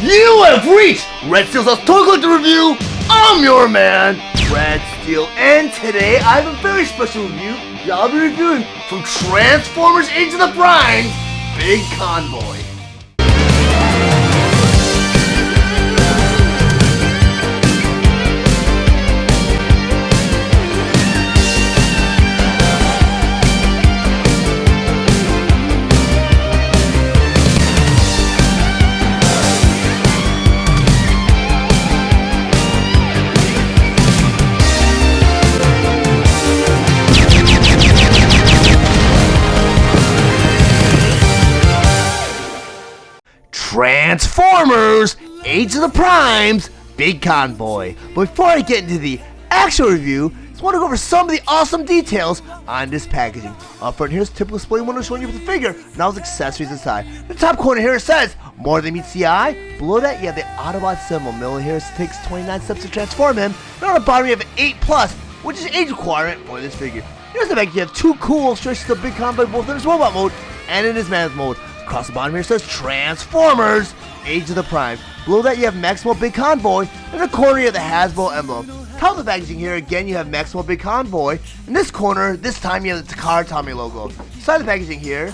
You have reached Red Steele's Toy Collector Review. I'm your man, Red Steele, and today I have a very special review that I'll be reviewing from Transformers Age of the Primes, Big Convoy. Transformers Age of the Primes Big Convoy. But before I get into the actual review, I just want to go over some of the awesome details on this packaging. Up front here's a typical display window showing you the figure, now its accessories inside. In the top corner here it says, more than meets the eye. Below that you have the Autobot symbol. Middle here takes 29 steps to transform him. And on the bottom you have an 8+, which is age requirement for this figure. Here's the back, you have two cool illustrations of Big Convoy both in his robot mode and in his mammoth mode. Across the bottom here says Transformers Age of the Prime. Below that you have Maximal Big Convoy. In the corner you have the Hasbro emblem. Top of the packaging here again you have Maximal Big Convoy. In this corner this time you have the Takara Tommy logo. Inside the packaging here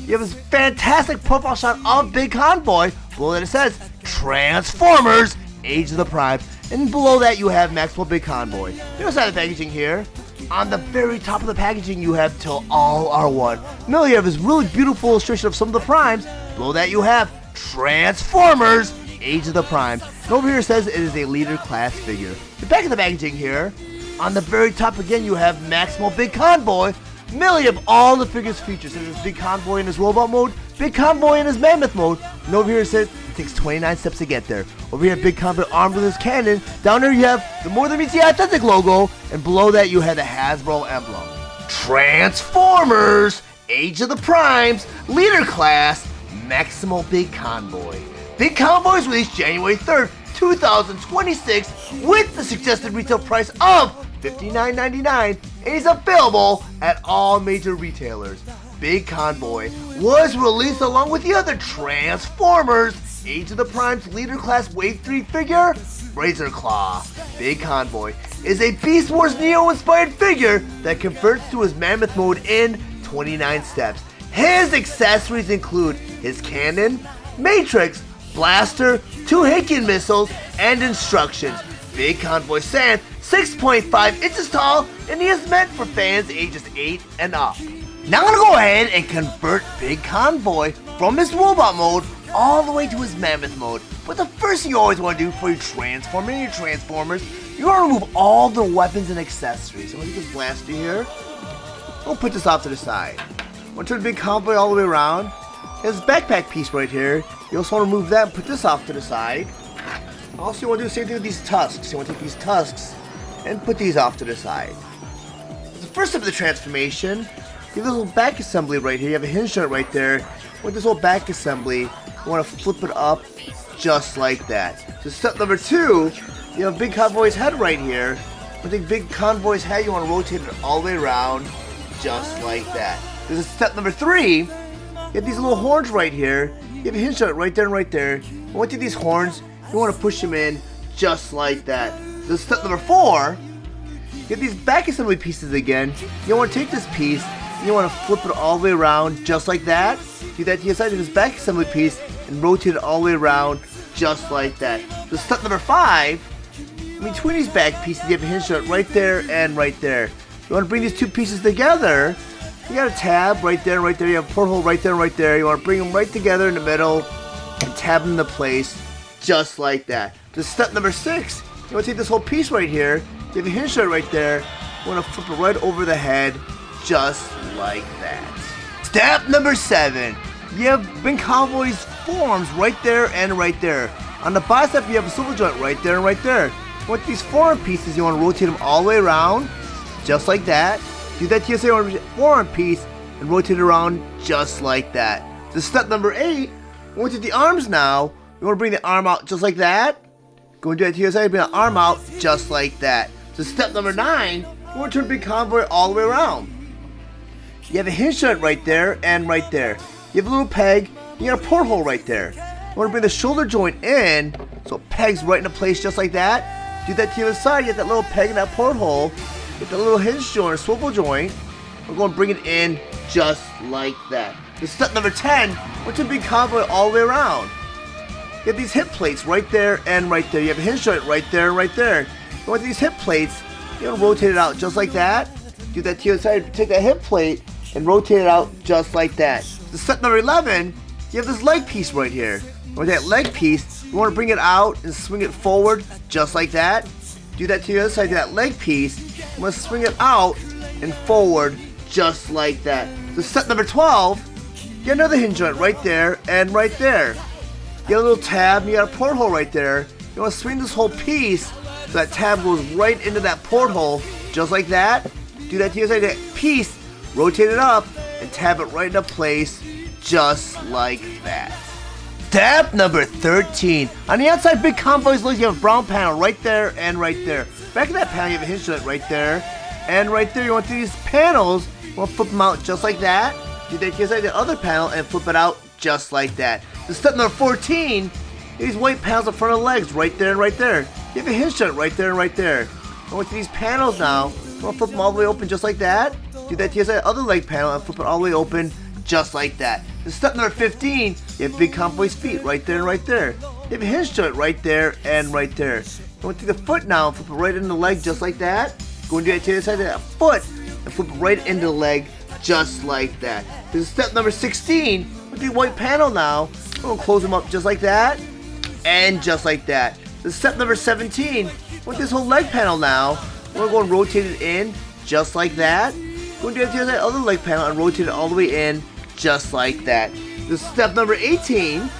you have this fantastic profile shot of Big Convoy. Below that it says Transformers Age of the Prime. And below that you have Maximal Big Convoy. Inside the packaging here, on the very top of the packaging you have Till All Are One. Middle you have this really beautiful illustration of some of the primes. Below that you have Transformers Age of the Prime. And over here it says it is a leader class figure. The back of the packaging here, on the very top again you have Maximal Big Convoy. Middle you have all the figures features. So there's Big Convoy in his robot mode, Big Convoy in his mammoth mode. And over here it says it takes 29 steps to get there. Over here Big Convoy armed with his cannon. Down there you have the More Than Meets the Eye authentic logo. And below that you have the Hasbro emblem. Transformers Age of the Primes Leader Class Maximal Big Convoy. Big Convoy is released January 3rd, 2026 with the suggested retail price of $59.99 and is available at all major retailers. Big Convoy was released along with the other Transformers Age of the Primes Leader Class Wave 3 figure, Razor Claw. Big Convoy is a Beast Wars Neo-inspired figure that converts to his mammoth mode in 29 steps. His accessories include his cannon, matrix, blaster, 2 Haken missiles, and instructions. Big Convoy stands 6.5 inches tall and he is meant for fans ages 8 and up. Now I'm going to go ahead and convert Big Convoy from his robot mode all the way to his mammoth mode. But the first thing you always want to do before you transform any Transformers, you want to remove all the weapons and accessories. So I'm going to get this blaster here. We'll put this off to the side. I'm going to turn Big Convoy all the way around. There's this backpack piece right here. You also want to remove that and put this off to the side. Also you want to do the same thing with these tusks. You want to take these tusks and put these off to the side. The first step of the transformation, you have this little back assembly right here. You have a hinge joint right there. With this little back assembly, you want to flip it up just like that. So step number 2, you have Big Convoy's head right here. With the Big Convoy's head, you want to rotate it all the way around just like that. This is step number 3. You have these little horns right here. You have a hinge joint right there and right there. And once you have these horns, you want to push them in just like that. This is step number 4. You have these back assembly pieces again. You want to take this piece and you want to flip it all the way around just like that. Do that to your side of this back assembly piece and rotate it all the way around just like that. So step number 5, in between these back pieces you have a hinge joint right there and right there. You want to bring these two pieces together. You got a tab right there and right there. You have a porthole right there and right there. You want to bring them right together in the middle and tab them into place just like that. To step number 6, you want to take this whole piece right here. You have a hinge joint right there. You want to flip it right over the head just like that. Step number 7, you have Big Convoy's forearms right there and right there. On the bicep you have a silver joint right there and right there. With these forearm pieces you want to rotate them all the way around just like that. Do that to your forearm piece and rotate it around just like that. So step number 8, going to the arms now. You want to bring the arm out just like that. Go and do that to your side, bring the arm out just like that. So step number 9, you want to turn Big Convoy all the way around. You have a hinge joint right there and right there. You have a little peg, you got a porthole right there. want to bring the shoulder joint in so it pegs right into place just like that. Do that to the other side. You get that little peg in that porthole. Get the little hinge joint or swivel joint. We're going to bring it in just like that. This is step number 10. We're to Big Convoy all the way around. You have these hip plates right there and right there. You have a hinge joint right there and right there. And with these hip plates, you're going to rotate it out just like that. Do that to the other side. Take that hip plate and rotate it out just like that. The step number 11, you have this leg piece right here. With that leg piece, you want to bring it out and swing it forward just like that. Do that to the other side of that leg piece. You want to swing it out and forward just like that. So step number 12, get another hinge joint right there and right there. You got a little tab and you got a porthole right there. You want to swing this whole piece so that tab goes right into that porthole just like that. Do that to the other side of that piece, rotate it up, and tab it right into place just like that. Step number 13. On the outside Big Convoy's legs, you have a brown panel right there and right there. Back of that panel, you have a hinge joint right there and right there. You want to do these panels, you want to flip them out just like that. Do that to the other side of the other panel and flip it out just like that. The step number 14, these white panels in front of the legs right there and right there. You have a hinge joint right there and right there. And with these panels now, you want to flip them all the way open just like that. Do that to the other side of the other leg panel and flip it all the way open just like that. The step number 15, you have Big Convoy's feet right there and right there. You have a hinge joint right there and right there. You want to take the foot now and flip it right into the leg just like that. Go and do that to the other side of that foot and flip it right into the leg just like that. This is step number 16. With the white panel now, we're going to close them up just like that and just like that. This is step number 17. With this whole leg panel now, we're going to rotate it in just like that. We're going to do it to the other leg panel and rotate it all the way in just like that. This is step number 18.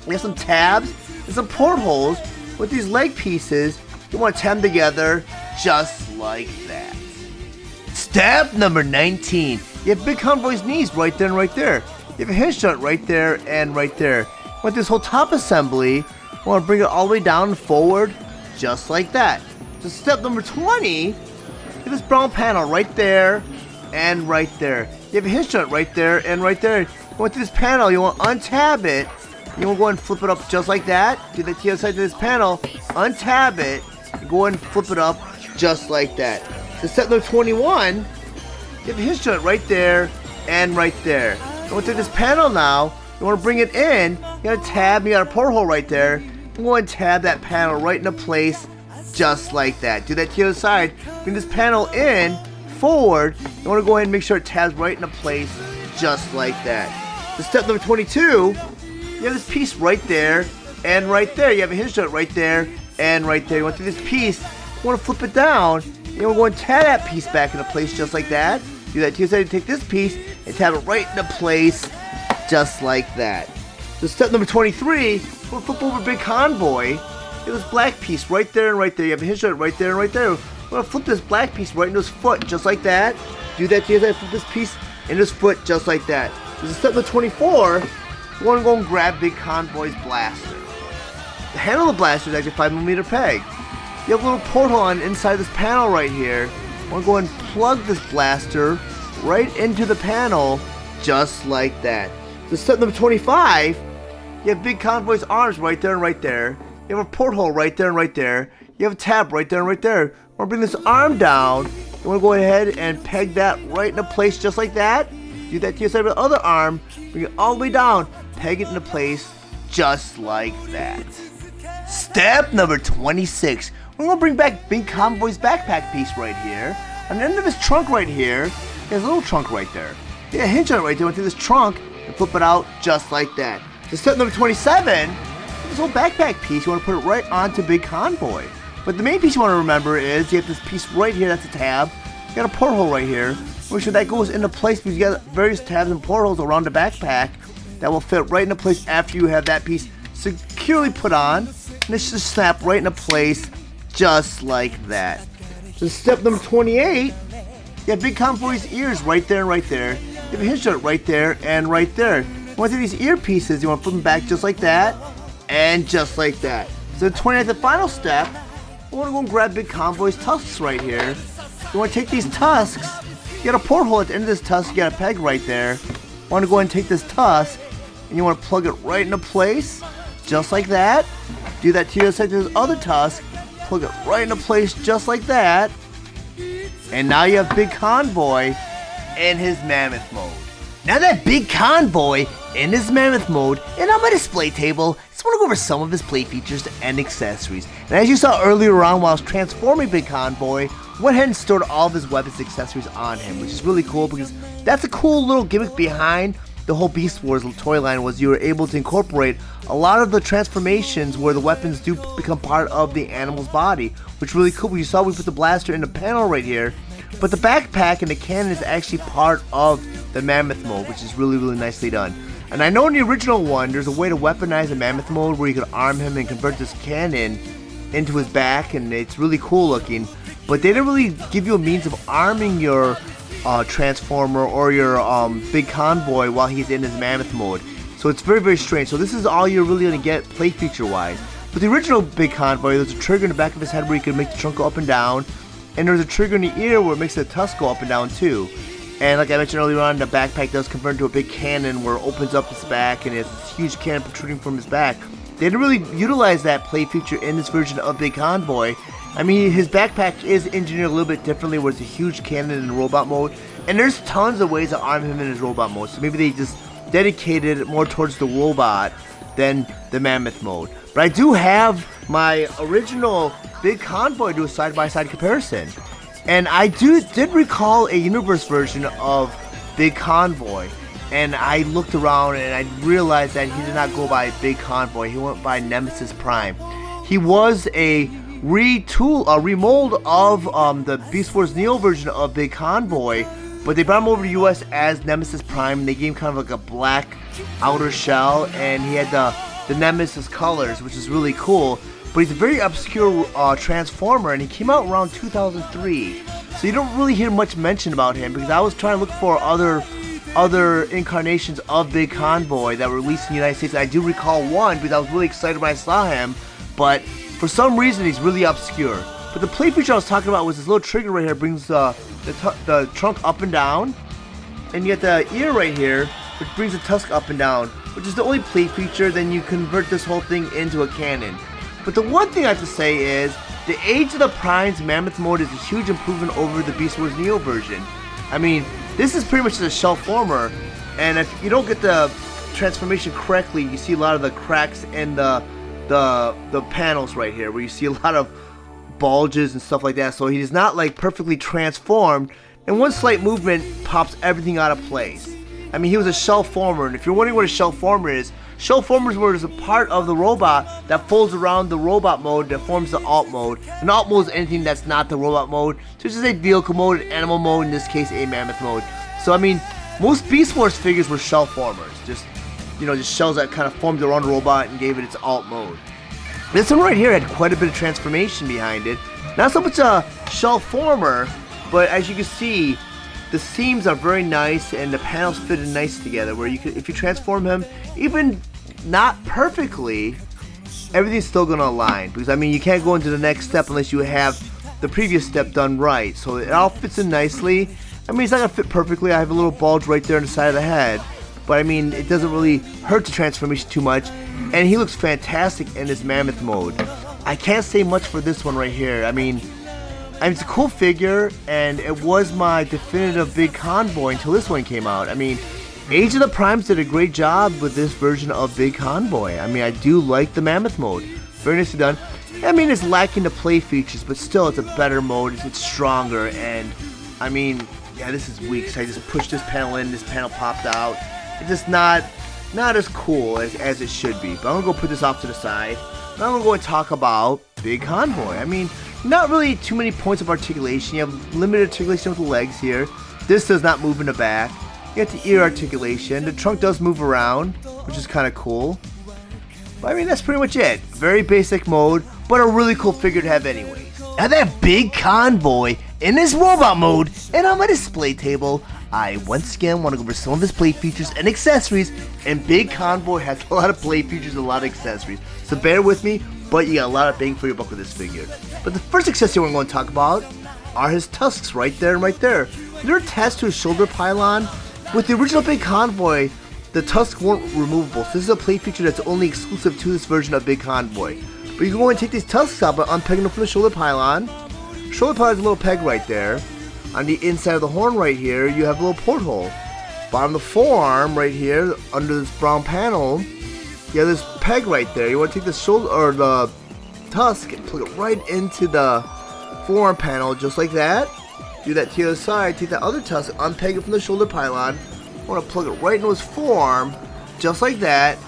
We have some tabs and some portholes. With these leg pieces, you want to tab them together just like that. Step number 19. You have Big Convoy's knees right there and right there. You have a hinge joint right there and right there. With this whole top assembly, you want to bring it all the way down and forward just like that. So step number 20. You have this brown panel right there and right there. You have a hinge joint right there and right there. You want to this panel, you want to untab it. You want to go and flip it up just like that. Do that to the other side of this panel. Untab it. And go and flip it up just like that. So step number 21. You have a hinge joint right there and right there. You want to this panel now. You want to bring it in. You got a tab. You got a porthole right there. You go and tab that panel right into place just like that. Do that to the other side. Bring this panel in, forward. You want to go ahead and make sure it tabs right into place just like that. So step number 22, you have this piece right there and right there. You have a hinge joint right there and right there. You want to do this piece, you want to flip it down. You want to go and tab that piece back into place just like that. Do that to the other side. Take this piece and tab it right into place just like that. So step number 23, we'll flip over Big Convoy. You have this black piece right there and right there. You have a hinge joint right there and right there. We're going to flip this black piece right into his foot just like that. Do that to the other side. Flip this piece into his foot just like that. This is step number 24. You want to go and grab Big Convoy's blaster. The handle of the blaster is actually a 5mm peg. You have a little porthole on the inside of this panel right here. You want to go and plug this blaster right into the panel just like that. So step number 25, you have Big Convoy's arms right there and right there. You have a porthole right there and right there. You have a tab right there and right there. You want to bring this arm down. You want to go ahead and peg that right into place just like that. Do that to your side of the other arm. Bring it all the way down. Peg it into place just like that. Step number 26. We're going to bring back Big Convoy's backpack piece right here. On the end of his trunk right here, there's a little trunk right there. You have a hinge on it right there. Went through this trunk and flip it out just like that. So step number 27, this whole backpack piece, you want to put it right onto Big Convoy. But the main piece you want to remember is you have this piece right here, that's a tab. You got a porthole right here. Make sure that goes into place because you got various tabs and portholes around the backpack that will fit right into place after you have that piece securely put on. And it should snap right into place just like that. So step number 28, you have Big Convoy's ears right there and right there. You have a hinge joint right there and right there. You want to do these ear pieces, you want to flip them back just like that and just like that. So the 29th and final step, we want to go and grab Big Convoy's tusks right here. You want to take these tusks, you got a porthole at the end of this tusk, you got a peg right there. You want to go and take this tusk, and you want to plug it right into place, just like that. Do that to your second's other tusk, plug it right into place just like that. And now you have Big Convoy in his Mammoth mode. Now that Big Convoy in his Mammoth mode and on my display table, I just want to go over some of his play features and accessories. And as you saw earlier on while I was transforming Big Convoy, went ahead and stored all of his weapons and accessories on him, which is really cool because that's a cool little gimmick behind the whole Beast Wars toy line, was you were able to incorporate a lot of the transformations where the weapons do become part of the animal's body, which is really cool. You saw we put the blaster in the panel right here, but the backpack and the cannon is actually part of the Mammoth mode, which is really, really nicely done. And I know in the original one, there's a way to weaponize the Mammoth mode where you could arm him and convert this cannon into his back, and it's really cool looking. But they didn't really give you a means of arming your Transformer or your Big Convoy while he's in his Mammoth mode. So it's very, very strange. So this is all you're really going to get play feature wise. With the original Big Convoy, there's a trigger in the back of his head where you can make the trunk go up and down. And there's a trigger in the ear where it makes the tusk go up and down too. And like I mentioned earlier on, the backpack does convert into a big cannon where it opens up his back and it has this huge cannon protruding from his back. They didn't really utilize that play feature in this version of Big Convoy. I mean, his backpack is engineered a little bit differently where it's a huge cannon in robot mode. And there's tons of ways to arm him in his robot mode. So maybe they just dedicated it more towards the robot than the Mammoth mode. But I do have my original Big Convoy do a side-by-side comparison. And I did recall a universe version of Big Convoy. And I looked around and I realized that he did not go by Big Convoy. He went by Nemesis Prime. He was a remold of the Beast Wars Neo version of Big Convoy, but they brought him over to US as Nemesis Prime, and they gave him kind of like a black outer shell, and he had the Nemesis colors, which is really cool. But he's a very obscure Transformer, and he came out around 2003, so you don't really hear much mention about him, because I was trying to look for other incarnations of Big Convoy that were released in the United States. I do recall one because I was really excited when I saw him, but for some reason he's really obscure. But the play feature I was talking about was this little trigger right here, brings the trunk up and down, and you get the ear right here, which brings the tusk up and down, which is the only play feature. Then you convert this whole thing into a cannon. But the one thing I have to say is the Age of the Prime's Mammoth mode is a huge improvement over the Beast Wars Neo version. I mean, this is pretty much a shell former, and if you don't get the transformation correctly, you see a lot of the cracks in the panels right here, where you see a lot of bulges and stuff like that. So he's not like perfectly transformed, and one slight movement pops everything out of place. I mean, he was a shell former, and if you're wondering what a shell former is, shell formers were a part of the robot that folds around the robot mode that forms the alt mode. And alt mode is anything that's not the robot mode, so it's just a vehicle mode, an animal mode, in this case a mammoth mode. So I mean, most Beast Wars figures were shell formers, just shells that kind of formed around the robot and gave it its alt mode. This one right here had quite a bit of transformation behind it. Not so much a shell former, but as you can see, the seams are very nice and the panels fit in nice together, where you could, if you transform him, even not perfectly, everything's still going to align. Because I mean, you can't go into the next step unless you have the previous step done right. So it all fits in nicely. I mean, it's not going to fit perfectly. I have a little bulge right there on the side of the head, but I mean, it doesn't really hurt the transformation too much. And he looks fantastic in this mammoth mode. I can't say much for this one right here. I mean, it's a cool figure, and it was my definitive Big Convoy until this one came out. I mean, Age of the Primes did a great job with this version of Big Convoy. I mean, I do like the mammoth mode. Very nicely done. I mean, it's lacking the play features, but still, it's a better mode. It's stronger, and I mean, yeah, this is weak. So I just pushed this panel in, this panel popped out. It's just not as cool as it should be. But I'm gonna go put this off to the side. Now I'm gonna go and talk about Big Convoy. I mean, not really too many points of articulation. You have limited articulation with the legs here. This does not move in the back. You get the ear articulation. The trunk does move around, which is kind of cool. But I mean, that's pretty much it. Very basic mode, but a really cool figure to have anyways. Now that Big Convoy in his robot mode and on my display table, I once again want to go over some of his play features and accessories, and Big Convoy has a lot of play features and a lot of accessories. So bear with me, but you got a lot of bang for your buck with this figure. But the first accessory we're going to talk about are his tusks right there and right there. They're attached to his shoulder pylon. With the original Big Convoy, the tusks weren't removable. So this is a plate feature that's only exclusive to this version of Big Convoy. But you can go and take these tusks out by unpegging them from the shoulder pylon. Shoulder pylon is a little peg right there. On the inside of the horn right here, you have a little porthole. Bottom of the forearm right here, under this brown panel, you have this peg right there. You want to take the shoulder or the tusk and plug it right into the forearm panel, just like that. Do that to the other side. Take that other tusk, unpeg it from the shoulder pylon. You want to plug it right into his forearm, just like that.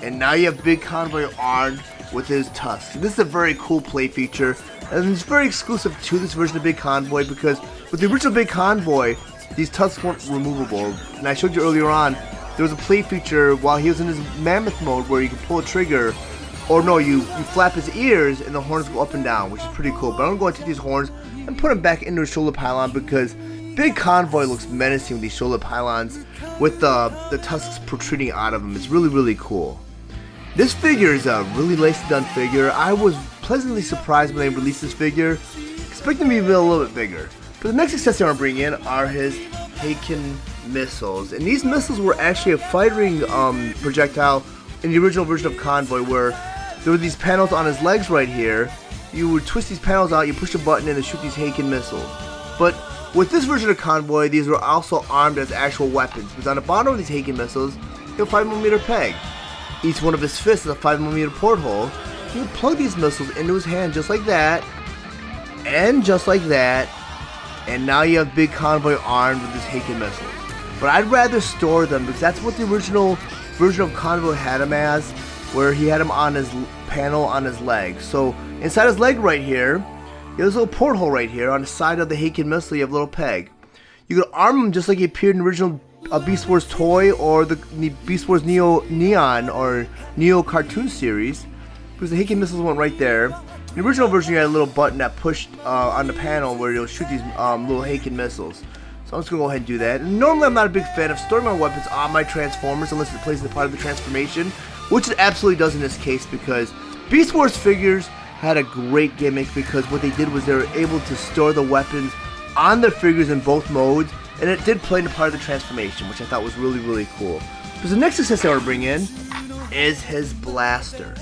And now you have Big Convoy armed with his tusks. This is a very cool play feature, and it's very exclusive to this version of Big Convoy because with the original Big Convoy, these tusks weren't removable. And I showed you earlier on, there was a play feature while he was in his mammoth mode where you can pull a trigger, or no, you flap his ears and the horns go up and down, which is pretty cool. But I'm going to go and take these horns and put them back into his shoulder pylon because Big Convoy looks menacing with these shoulder pylons with the tusks protruding out of them. It's really, really cool. This figure is a really nicely done figure. I was pleasantly surprised when they released this figure, expecting him to be a little bit bigger. But the next accessory I want to bring in are his Haken missiles. And these missiles were actually a firing projectile in the original version of Convoy, where there were these panels on his legs right here. You would twist these panels out, you push a button and shoot these Haken missiles. But with this version of Convoy, these were also armed as actual weapons, because on the bottom of these Haken missiles, you have a 5mm peg. Each one of his fists is a 5mm porthole. You would plug these missiles into his hand just like that, and just like that, and now you have Big Convoy armed with his Haken missiles. But I'd rather store them because that's what the original version of Convoy had him as, where he had him on his panel on his leg. So inside his leg right here, there's a little porthole right here. On the side of the Haken missile, you have a little peg. You could arm him just like he appeared in the original Beast Wars toy or the Beast Wars Neon or Neo cartoon series, because the Haken missiles went right there. In the original version, you had a little button that pushed on the panel where you'll shoot these little Haken missiles. So I'm just going to go ahead and do that. And normally I'm not a big fan of storing my weapons on my Transformers unless it plays the part of the transformation, which it absolutely does in this case, because Beast Wars figures had a great gimmick, because what they did was they were able to store the weapons on their figures in both modes, and it did play in the part of the transformation, which I thought was really, really cool. Because the next accessory I want to bring in is his blaster.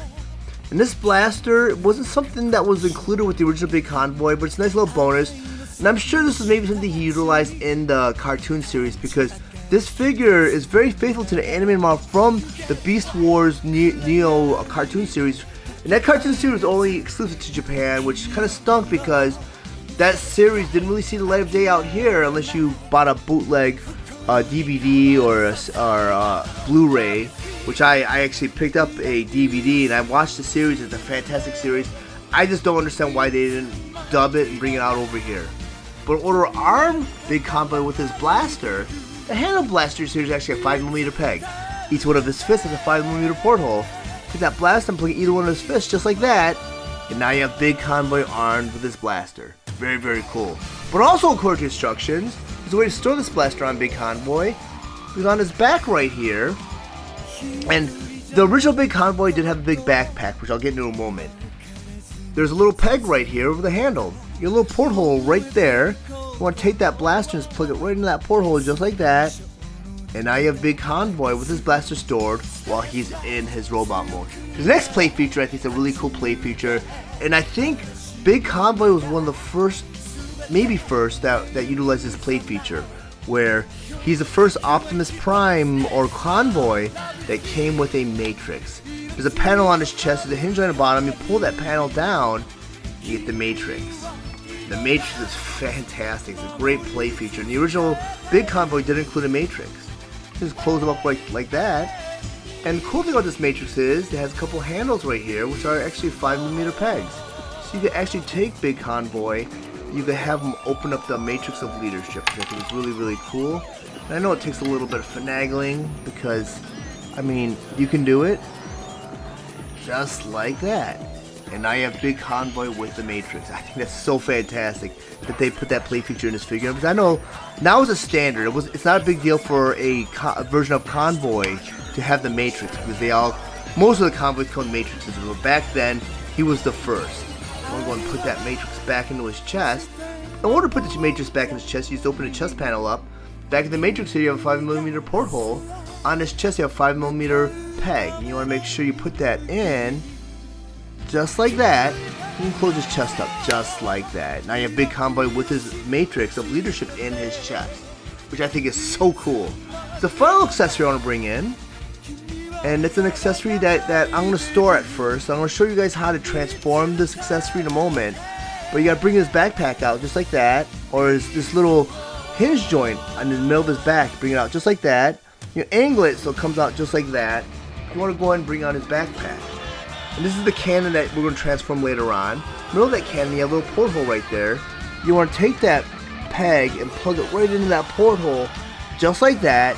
And this blaster wasn't something that was included with the original Big Convoy, but it's a nice little bonus. And I'm sure this is maybe something he utilized in the cartoon series, because this figure is very faithful to the animated model from the Beast Wars Neo cartoon series. And that cartoon series was only exclusive to Japan, which kind of stunk because that series didn't really see the light of day out here unless you bought a bootleg DVD or Blu-ray, which I actually picked up a DVD and I watched the series. It's a fantastic series. I just don't understand why they didn't dub it and bring it out over here. But in order to arm Big Convoy with his blaster, the handle blaster series is actually a 5mm peg. Each one of his fists has a 5mm porthole. Take that blaster and plug either one of his fists just like that, and now you have Big Convoy armed with his blaster. Very, very cool. But also, according to instructions, there's a way to store this blaster on Big Convoy. It's on his back right here. And the original Big Convoy did have a big backpack, which I'll get into in a moment. There's a little peg right here over the handle. You get a little porthole right there. You want to take that blaster and just plug it right into that porthole just like that. And now you have Big Convoy with his blaster stored while he's in his robot mode. The next play feature I think is a really cool play feature. And I think Big Convoy was one of the first, maybe first, that utilized this play feature, where he's the first Optimus Prime or Convoy that came with a matrix. There's a panel on his chest, there's a hinge on the bottom. You pull that panel down, you get the matrix. The matrix is fantastic. It's a great play feature. And the original Big Convoy did include a matrix. Just close them up like that. And the cool thing about this matrix is it has a couple handles right here, which are actually 5mm pegs. So you can actually take Big Convoy, you can have him open up the matrix of leadership, which I think is really, really cool. And I know it takes a little bit of finagling because, I mean, you can do it just like that. And now you have Big Convoy with the matrix. I think that's so fantastic that they put that play feature in this figure. Because I know now it's a standard. It's not a big deal for a version of Convoy to have the matrix, because most of the Convoys come with matrices. But back then, he was the first. I'm going to put that matrix back into his chest. In order to put the matrix back in his chest, you just open the chest panel up. Back in the matrix here, you have a 5mm porthole. on his chest, you have a 5mm peg. And you want to make sure you put that in, just like that. You can close his chest up, just like that. Now you have Big Convoy with his matrix of leadership in his chest, which I think is so cool. The final accessory I want to bring in, and it's an accessory that I'm going to store at first. I'm going to show you guys how to transform this accessory in a moment. But you got to bring his backpack out just like that, or this little hinge joint on the middle of his back. Bring it out just like that. You angle it so it comes out just like that. You want to go ahead and bring out his backpack. And this is the cannon that we're going to transform later on. In the middle of that cannon, you have a little porthole right there. You want to take that peg and plug it right into that porthole, just like that.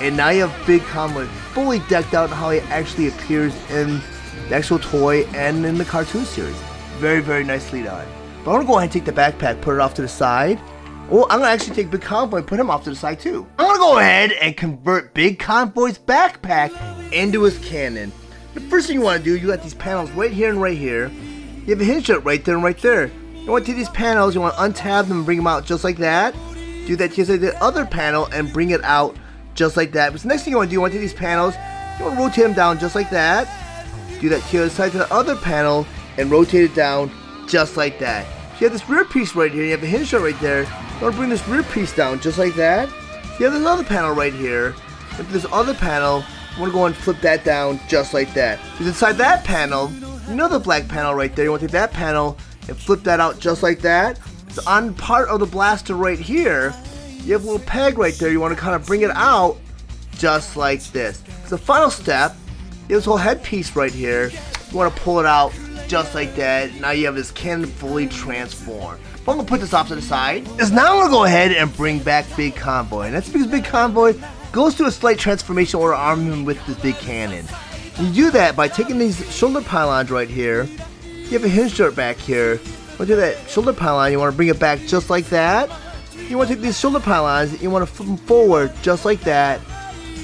And now you have Big Convoy fully decked out in how he actually appears in the actual toy and in the cartoon series. Very, very nicely done. But I'm going to go ahead and take the backpack, put it off to the side. Well, I'm going to actually take Big Convoy and put him off to the side too. I'm going to go ahead and convert Big Convoy's backpack into his cannon. The first thing you want to do, you got these panels right here and right here. You have a hinge nut right there and right there. You want to take these panels, you want to untab them and bring them out just like that. Do that to the other panel and bring it out just like that. But the next thing you want to do, you want to take these panels, you want to rotate them down just like that. Do that to the other side to the other panel and rotate it down just like that. So you have this rear piece right here, you have a hinge nut right there. You want to bring this rear piece down just like that. You have this other panel right here. With this other panel, you want to go and flip that down just like that. Because inside that panel, another black panel right there. You want to take that panel and flip that out just like that. So on part of the blaster right here, you have a little peg right there. You want to kind of bring it out just like this. So the final step, you have this whole headpiece right here. You want to pull it out just like that. Now you have this cannon fully transformed. But I'm going to put this off to the side. Is now I'm going to go ahead and bring back Big Convoy. And that's because Big Convoy goes through a slight transformation or arming him with this big cannon. And you do that by taking these shoulder pylons right here. You have a hinge nut back here. You want to do that shoulder pylon, you want to bring it back just like that. You want to take these shoulder pylons, you want to flip them forward just like that,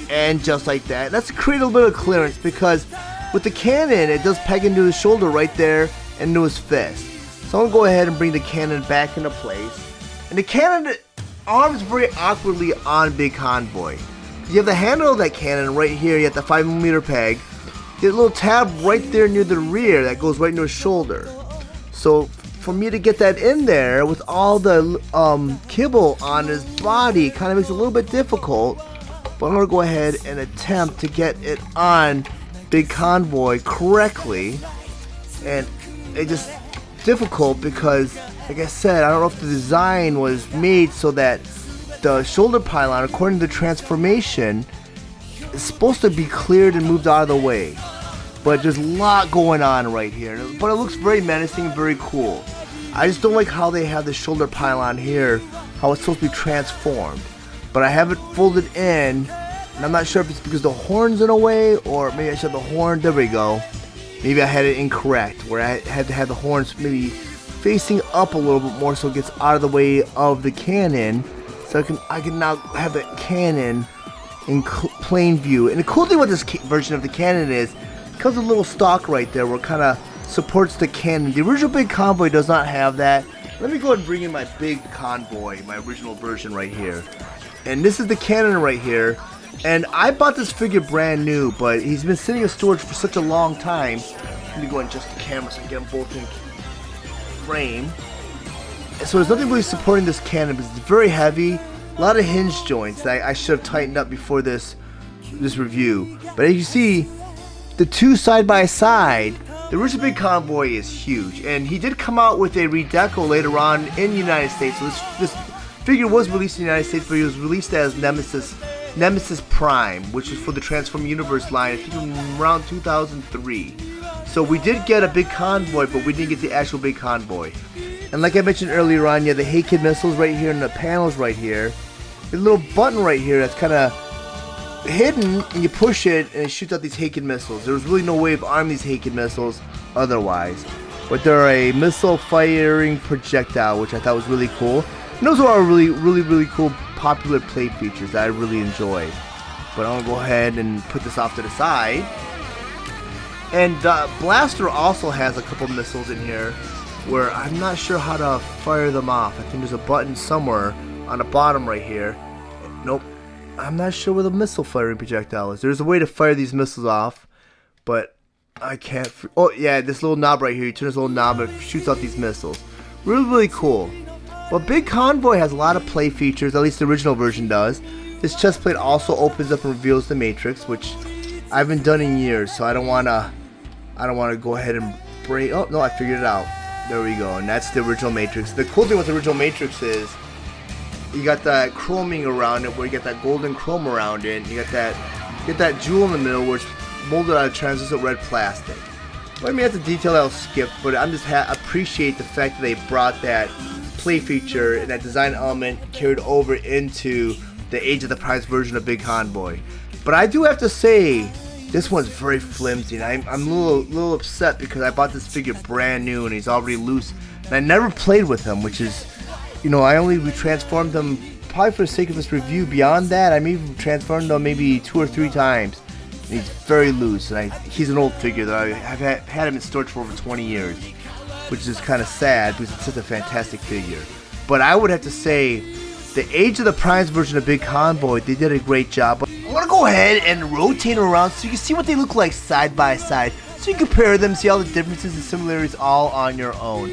and just like that. That's to create a little bit of clearance, because with the cannon, it does peg into his shoulder right there and into his fist. So I'm going to go ahead and bring the cannon back into place. And the cannon arms very awkwardly on Big Convoy. You have the handle of that cannon right here, you have the 5mm peg. You have a little tab right there near the rear that goes right into his shoulder. So for me to get that in there with all the kibble on his body kind of makes it a little bit difficult. But I'm going to go ahead and attempt to get it on Big Convoy correctly. And it's just difficult because, like I said, I don't know if the design was made so that the shoulder pylon, according to the transformation, is supposed to be cleared and moved out of the way. But there's a lot going on right here. But it looks very menacing and very cool. I just don't like how they have the shoulder pylon here, how it's supposed to be transformed. But I have it folded in, and I'm not sure if it's because the horn's in a way, or maybe I should have the horn. There we go. Maybe I had it incorrect, where I had to have the horns maybe facing up a little bit more so it gets out of the way of the cannon. So I can now have the cannon in plain view. And the cool thing with this version of the cannon is, it comes with a little stalk right there where it kind of supports the cannon. The original Big Convoy does not have that. Let me go ahead and bring in my Big Convoy, my original version right here. And this is the cannon right here. And I bought this figure brand new, but he's been sitting in storage for such a long time. Let me go and adjust the camera so I can get them both in frame. And so there's nothing really supporting this cannon because it's very heavy. A lot of hinge joints that I should have tightened up before this review. But as you see, the two side by side, the original Big Convoy is huge. And he did come out with a redeco later on in the United States. So this figure was released in the United States, but he was released as Nemesis Prime, which was for the Transform Universe line, I think around 2003. So we did get a Big Convoy, but we didn't get the actual Big Convoy. And like I mentioned earlier on, you have the Hey Kid missiles right here and the panels right here. There's a little button right here that's kind of hidden, and you push it and it shoots out these Hey Kid missiles. There was really no way of arming these Hey Kid missiles otherwise. But they're a missile firing projectile, which I thought was really cool. And those are really cool popular play features that I really enjoy. But I'm going to go ahead and put this off to the side. And the blaster also has a couple missiles in here where I'm not sure how to fire them off. I think there's a button somewhere on the bottom right here. Nope. I'm not sure where the missile firing projectile is. There's a way to fire these missiles off, but I can't. Oh yeah, this little knob right here. You turn this little knob and it shoots out these missiles. Really, really cool. Well, Big Convoy has a lot of play features. At least the original version does. This chest plate also opens up and reveals the Matrix, which I haven't done in years, so I don't wanna go ahead and break. Oh no, I figured it out. There we go, and that's the original Matrix. The cool thing with the original Matrix is you got that chroming around it, where you get that golden chrome around it. And you get that jewel in the middle, where it's molded out of translucent red plastic. Well, I mean, that's a detail I'll skip, but I'm just appreciate the fact that they brought that play feature and that design element carried over into the Age of the Prize version of Big Convoy. But I do have to say, this one's very flimsy, and I'm a little upset because I bought this figure brand new and he's already loose. And I never played with him, which is, you know, I only transformed him probably for the sake of this review. Beyond that, I maybe transformed him maybe 2 or 3 times. And he's very loose, and he's an old figure that I've had him in storage for over 20 years, which is kind of sad because it's such a fantastic figure. But I would have to say, the Age of the Prize version of Big Convoy, they did a great job. But I'm going to go ahead and rotate them around so you can see what they look like side by side. So you compare them, see all the differences and similarities all on your own.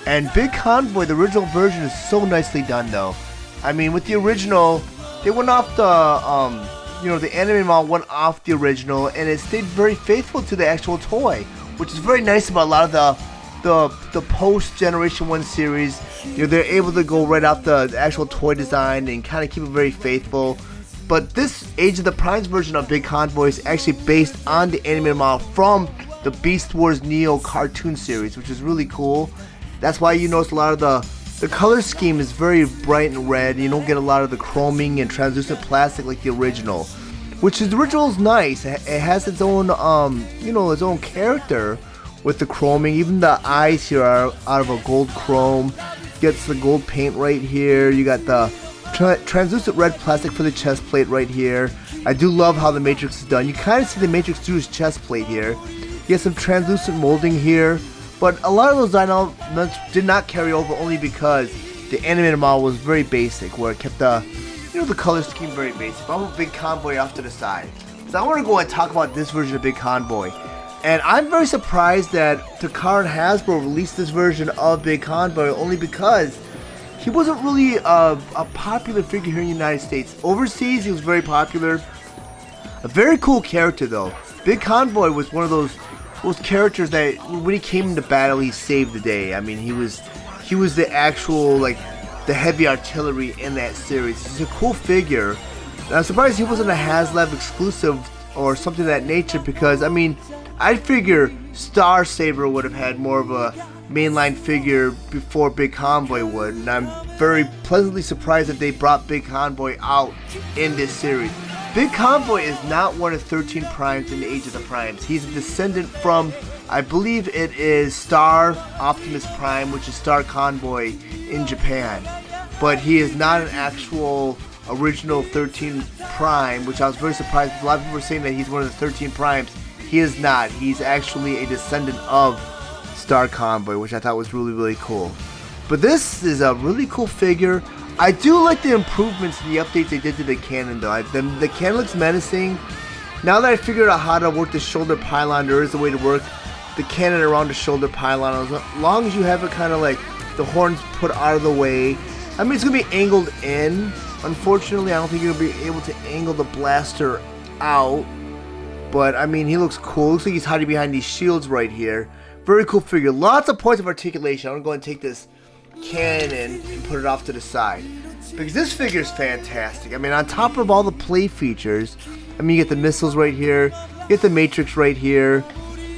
And Big Convoy, the original version, is so nicely done though. I mean, with the original, they went off the, the anime model went off the original, and it stayed very faithful to the actual toy, which is very nice about a lot of the post Generation 1 series. You know, they're able to go right off the actual toy design and kind of keep it very faithful. But this Age of the Prize version of Big Convoy is actually based on the animated model from the Beast Wars Neo cartoon series, which is really cool. That's why you notice a lot of the color scheme is very bright and red. You don't get a lot of the chroming and translucent plastic like the original, which is the original is nice. It has its own its own character with the chroming. Even the eyes here are out of a gold chrome. Gets the gold paint right here. You got the translucent red plastic for the chest plate right here. I do love how the Matrix is done. You kind of see the Matrix through his chest plate here. You get some translucent molding here, but a lot of those design elements did not carry over only because the animated model was very basic, where it kept the color scheme very basic. But I'm a Big Convoy off to the side, so I want to go and talk about this version of Big Convoy. And I'm very surprised that Takara and Hasbro released this version of Big Convoy only because he wasn't really a popular figure here in the United States. Overseas, he was very popular. A very cool character though. Big Convoy was one of those characters that when he came into battle, he saved the day. I mean, he was the actual, like, the heavy artillery in that series. He's a cool figure. And I'm surprised he wasn't a HasLab exclusive or something of that nature, because I mean, I figure Star Saber would have had more of a mainline figure before Big Convoy would, and I'm very pleasantly surprised that they brought Big Convoy out in this series. Big Convoy is not one of 13 Primes in the Age of the Primes. He's a descendant from, I believe it is Star Optimus Prime, which is Star Convoy in Japan. But he is not an actual original 13 Prime, which I was very surprised. A lot of people were saying that he's one of the 13 Primes. He is not. He's actually a descendant of Star Convoy, which I thought was really, really cool. But this is a really cool figure. I do like the improvements and the updates they did to the cannon though. The cannon looks menacing. Now that I figured out how to work the shoulder pylon, there is a way to work the cannon around the shoulder pylon. As long as you have it kind of like the horns put out of the way. I mean, it's going to be angled in. Unfortunately, I don't think you're going to be able to angle the blaster out. But, I mean, he looks cool. Looks like he's hiding behind these shields right here. Very cool figure. Lots of points of articulation. I'm going to go and take this cannon and put it off to the side, because this figure is fantastic. I mean, on top of all the play features, I mean, you get the missiles right here. You get the Matrix right here.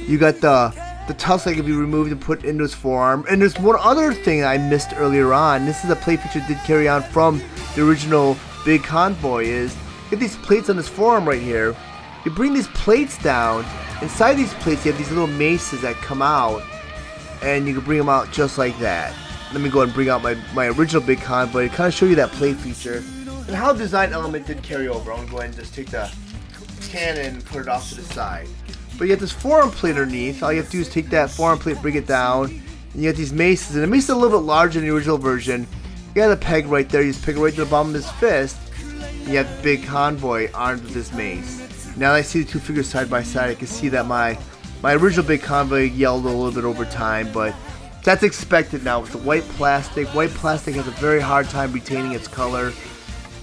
You got the tusk that can be removed and put into his forearm. And there's one other thing I missed earlier on. This is a play feature that did carry on from the original Big Convoy. Is you get these plates on his forearm right here. You bring these plates down. Inside these plates, you have these little maces that come out, and you can bring them out just like that. Let me go ahead and bring out my original Big Convoy to kind of show you that play feature and how the design element did carry over. I'm going to go ahead and just take the cannon and put it off to the side. But you have this forearm plate underneath. All you have to do is take that forearm plate, bring it down, and you have these maces. And the mace is a little bit larger than the original version. You got a peg right there. You just peg it right to the bottom of his fist. You have Big Convoy armed with this mace. Now that I see the two figures side by side, I can see that my original Big Convoy yelled a little bit over time, but that's expected now with the white plastic. White plastic has a very hard time retaining its color.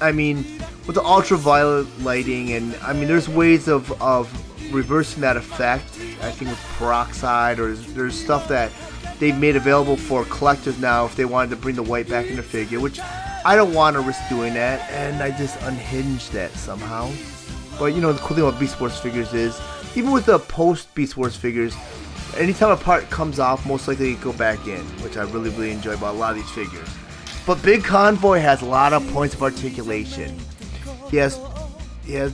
I mean, with the ultraviolet lighting, and I mean, there's ways of reversing that effect. I think with peroxide, or there's stuff that they've made available for collectors now if they wanted to bring the white back in the figure, which I don't want to risk doing that, and I just unhinged that somehow. But you know, the cool thing about Beast Wars figures is, even with the post Beast Wars figures, anytime a part comes off, most likely it go back in, which I really enjoy about a lot of these figures. But Big Convoy has a lot of points of articulation. He has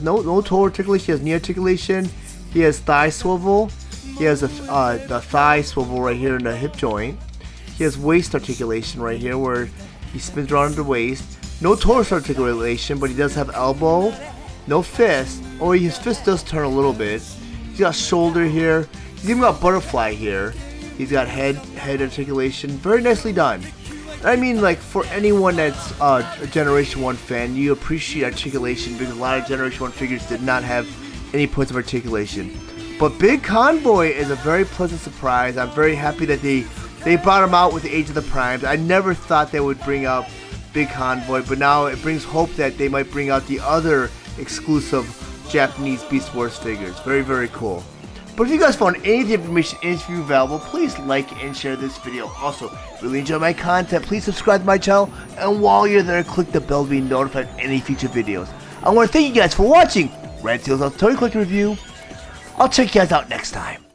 no toe articulation. He has knee articulation. He has thigh swivel. He has the thigh swivel right here in the hip joint. He has waist articulation right here where he spins around the waist. No torso articulation, but he does have elbow. No fist. Oh, his fist does turn a little bit. He's got shoulder here. He's even got butterfly here. He's got head articulation. Very nicely done. I mean, like, for anyone that's a Generation 1 fan, you appreciate articulation because a lot of Generation 1 figures did not have any points of articulation. But Big Convoy is a very pleasant surprise. I'm very happy that they brought him out with the Age of the Primes. I never thought they would bring up Big Convoy, but now it brings hope that they might bring out the other exclusive Japanese Beast Wars figures. Very cool. But if you guys found any of the information in this video valuable, please like and share this video. Also, if you really enjoy my content, please subscribe to my channel, and while you're there, click the bell to be notified of any future videos. I want to thank you guys for watching Red Steele's Toy Collector Review. I'll check you guys out next time.